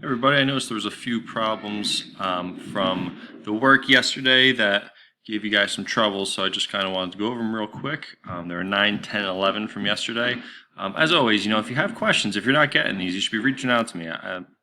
Everybody, I noticed there was a few problems from the work yesterday that gave you guys some trouble, so I just kind of wanted to go over them real quick. There were 9, 10, 11 from yesterday. As always, if you have questions, if you're not getting these, you should be reaching out to me.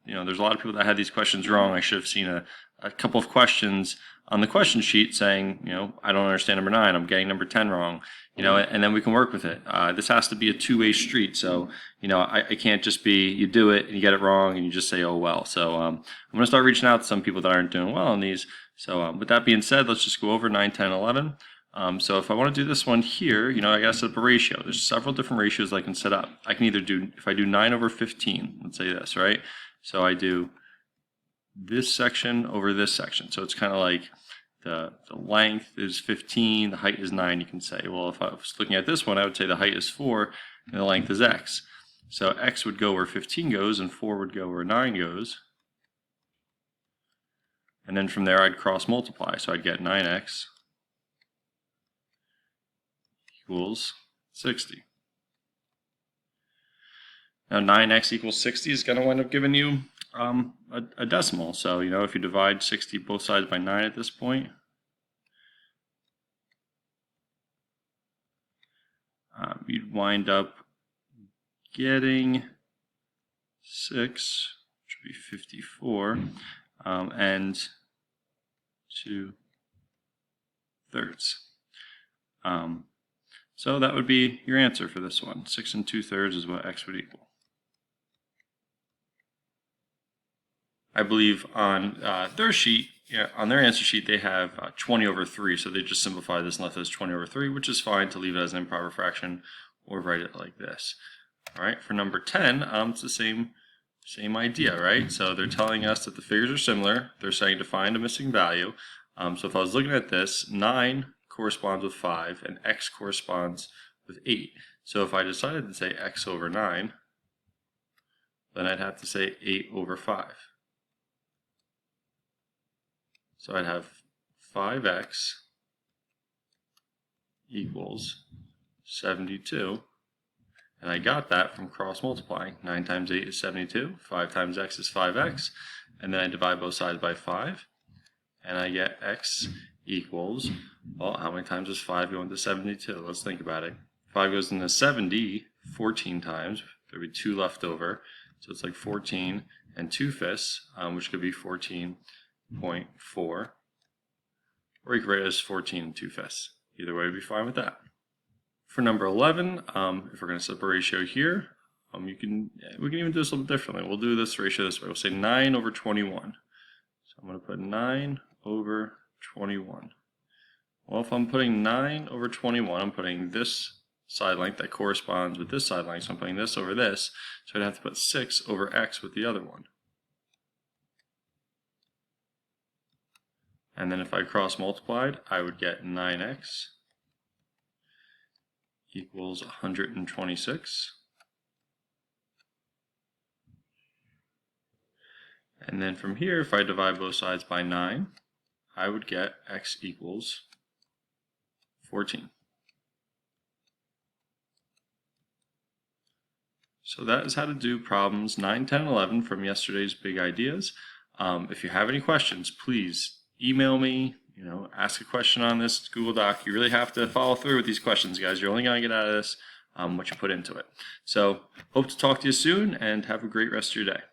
There's a lot of people that had these questions wrong. I should have seen a couple of questions on the question sheet saying, I don't understand number 9, I'm getting number 10 wrong, and then we can work with it. This has to be a two-way street, so, I can't just be, you do it and you get it wrong and you just say, oh, well. So I'm going to start reaching out to some people that aren't doing well on these. So with that being said, let's just go over 9, 10, 11. So if I want to do this one here, I got to set up a ratio. There's several different ratios I can set up. I can either do, if I do 9 over 15, let's say this, right? So I do this section over this section. So it's kind of like the length is 15, the height is 9, you can say. Well, if I was looking at this one, I would say the height is 4 and the length is x. So x would go where 15 goes and 4 would go where 9 goes. And then from there I'd cross multiply. So I'd get 9x equals 60. Now 9x equals 60 is going to wind up giving you a decimal. So, if you divide 60 both sides by 9 at this point, you'd wind up getting 6, which would be 54, and 2/3. So that would be your answer for this one. 6 2/3 is what x would equal. I believe on their sheet, on their answer sheet, they have 20 over 3, so they just simplify this and left it as 20 over 3, which is fine to leave it as an improper fraction or write it like this. All right, for number 10, it's the same idea, right? So they're telling us that the figures are similar. They're saying to find a missing value. So if I was looking at this, 9 corresponds with 5 and x corresponds with 8. So if I decided to say x over 9, then I'd have to say 8 over 5. So I'd have 5x equals 72. And I got that from cross multiplying. 9 times 8 is 72. 5 times x is 5x. And then I divide both sides by 5. And I get x equals, well, how many times does 5 go into 72? Let's think about it. 5 goes into 70 14 times. There'll be 2 left over. So it's like 14 and 2/5, which could be 14.4. Or you could write it as 14 and 2/5. Either way would be fine with that. For number 11, if we're going to set up a ratio here, we can even do this a little bit differently. We'll do this ratio this way. We'll say 9 over 21. So I'm going to put 9 over 21. Well, if I'm putting 9 over 21, I'm putting this side length that corresponds with this side length, so I'm putting this over this, so I'd have to put 6 over x with the other one. And then if I cross multiplied, I would get 9x equals 126. And then from here, if I divide both sides by 9, I would get x equals 14. So that is how to do problems 9, 10, 11 from yesterday's big ideas. If you have any questions, please email me, ask a question on this Google Doc. You really have to follow through with these questions, guys. You're only going to get out of this what you put into it. So hope to talk to you soon and have a great rest of your day.